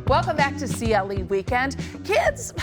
Welcome back to CLE Weekend. Kids,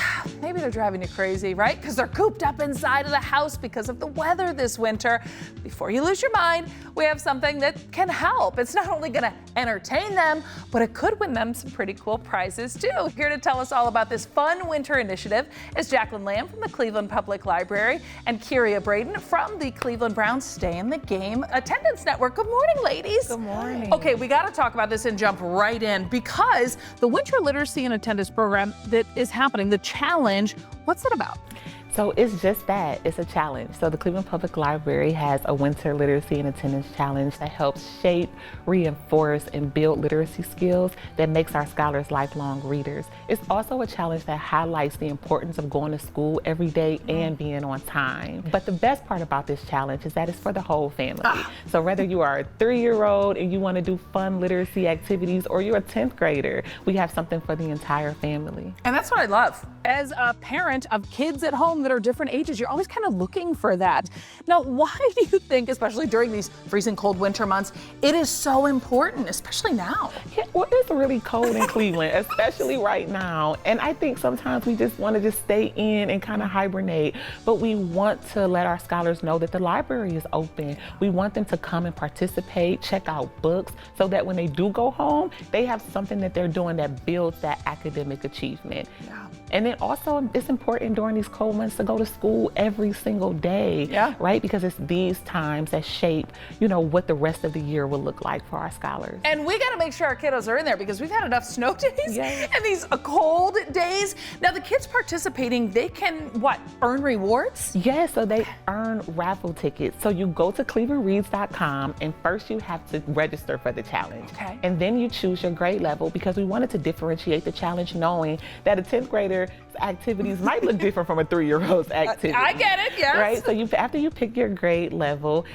maybe they're driving you crazy, right? Because they're cooped up inside of the house because of the weather this winter. Before you lose your mind, we have something that can help. It's not only going to entertain them, but it could win them some pretty cool prizes too. Here to tell us all about this fun winter initiative is Jacqueline Lamb from the Cleveland Public Library and Kyria Braden from the Cleveland Browns Stay in the Game Attendance Network. Good morning, ladies. Good morning. Okay, we got to talk about this and jump right in because the Winter Literacy and Attendance program that is happening, the challenge, what's it about? So it's just that, it's a challenge. So the Cleveland Public Library has a Winter Literacy and Attendance Challenge that helps shape, reinforce, and build literacy skills that makes our scholars lifelong readers. It's also a challenge that highlights the importance of going to school every day and being on time. But the best part about this challenge is that it's for the whole family. So whether you are a 3-year-old and you want to do fun literacy activities, or you're a 10th grader, we have something for the entire family. And that's what I love. As a parent of kids at home that are different ages, you're always kind of looking for that. Now, why do you think, especially during these freezing cold winter months, it is so important, especially now? Yeah, well, it's really cold in Cleveland, especially right now. And I think sometimes we just want to stay in and kind of hibernate. But we want to let our scholars know that the library is open. We want them to come and participate, check out books, so that when they do go home, they have something that they're doing that builds that academic achievement. Yeah. And then also, it's important during these cold months to go to school every single day, right? Because it's these times that shape, what the rest of the year will look like for our scholars. And we got to make sure our kiddos are in there because we've had enough snow days and these cold days. Now, the kids participating, they can, earn rewards? Yes, so they earn raffle tickets. So you go to clevelandreads.com and first you have to register for the challenge. Okay. And then you choose your grade level because we wanted to differentiate the challenge, knowing that a 10th grader activities might look different from a 3-year-old's activity. I get it, yes. Right, so after you pick your grade level,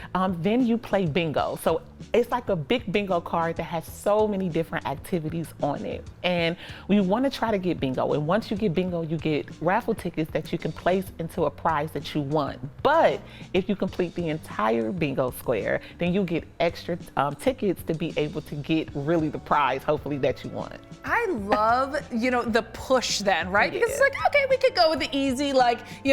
then you play bingo. So it's like a big bingo card that has so many different activities on it. And we want to try to get bingo. And once you get bingo, you get raffle tickets that you can place into a prize that you want. But if you complete the entire bingo square, then you get extra tickets to be able to get really the prize, hopefully, that you want. I love, the push then, right? Because it's like, okay, we could go with the easy,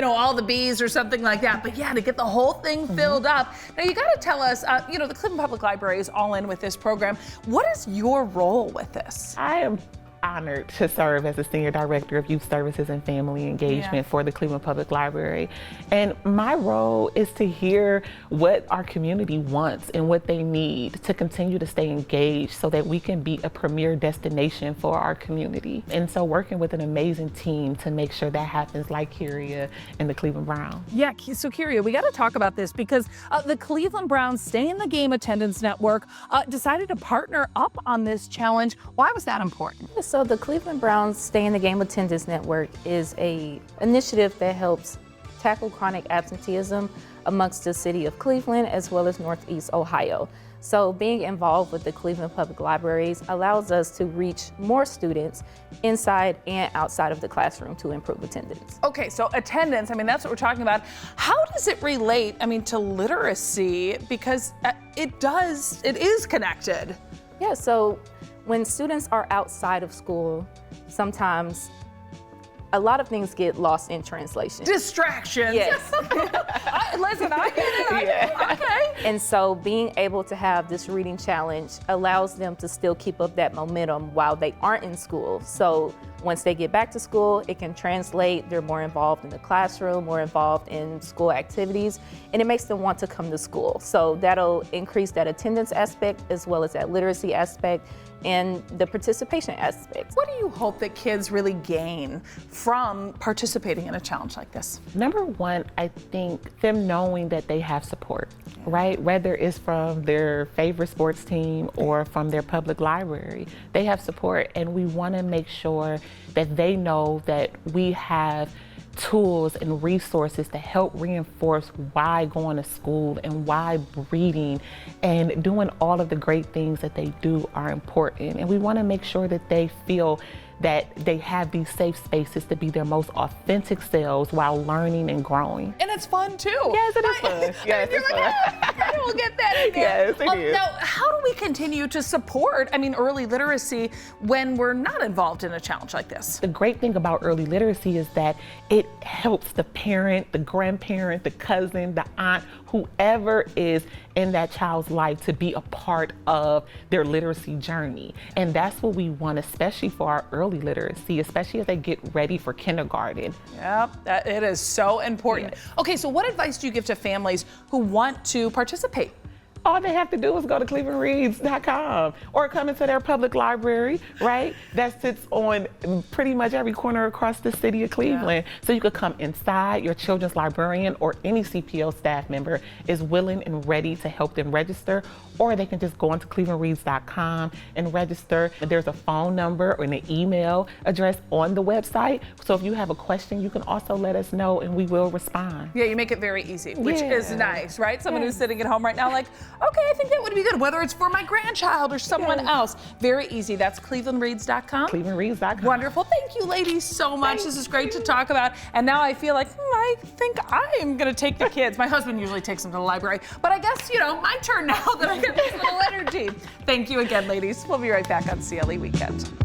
all the B's or something like that. But yeah, to get the whole thing filled up. Now you got to tell us, the Cleveland Public Library is all in with this program. What is your role with this? I am honored to serve as the Senior Director of Youth Services and Family Engagement for the Cleveland Public Library. And my role is to hear what our community wants and what they need to continue to stay engaged so that we can be a premier destination for our community. And so working with an amazing team to make sure that happens, like Kyria and the Cleveland Browns. Yeah, so Kyria, we got to talk about this because the Cleveland Browns Stay in the Game Attendance Network decided to partner up on this challenge. Why was that important? So the Cleveland Browns Stay in the Game Attendance Network is an initiative that helps tackle chronic absenteeism amongst the city of Cleveland as well as Northeast Ohio. So being involved with the Cleveland Public Libraries allows us to reach more students inside and outside of the classroom to improve attendance. Okay, so attendance, that's what we're talking about. How does it relate, to literacy? Because it is connected. Yeah, so when students are outside of school, sometimes a lot of things get lost in translation. Distractions. Yes. Listen, I get it. Okay. And so being able to have this reading challenge allows them to still keep up that momentum while they aren't in school. So once they get back to school, it can translate. They're more involved in the classroom, more involved in school activities, and it makes them want to come to school. So that'll increase that attendance aspect as well as that literacy aspect and the participation aspect. What do you hope that kids really gain from participating in a challenge like this? Number one, I think them knowing that they have support, right? Whether it's from their favorite sports team or from their public library, they have support, and we want to make sure that they know that we have tools and resources to help reinforce why going to school and why reading and doing all of the great things that they do are important. And we want to make sure that they feel that they have these safe spaces to be their most authentic selves while learning and growing. And it's fun too. Yes, it is fun. Yes, You're it's like, fun. we'll get that in there. Yes, it is. Now, how do we continue to support, early literacy when we're not involved in a challenge like this? The great thing about early literacy is that it helps the parent, the grandparent, the cousin, the aunt, whoever is in that child's life to be a part of their literacy journey. And that's what we want, especially for our early literacy, especially as they get ready for kindergarten. Yep, it is so important. Yes. Okay, so what advice do you give to families who want to participate? All they have to do is go to clevelandreads.com or come into their public library, right? That sits on pretty much every corner across the city of Cleveland. So you could come inside. Your children's librarian or any CPO staff member is willing and ready to help them register, or they can just go onto clevelandreads.com and register. There's a phone number or an email address on the website. So if you have a question, you can also let us know and we will respond. Yeah, you make it very easy, which is Yeah. nice, right? Someone Yeah. who's sitting at home right now like, okay, I think that would be good, whether it's for my grandchild or someone Yeah. else. Very easy. That's clevelandreads.com. clevelandreads.com. Wonderful. Thank you, ladies, so much. This is great to talk about. And now I feel like, I think I am going to take the kids. My husband usually takes them to the library. But I guess, my turn now that I get this little energy. Thank you again, ladies. We'll be right back on CLE Weekend.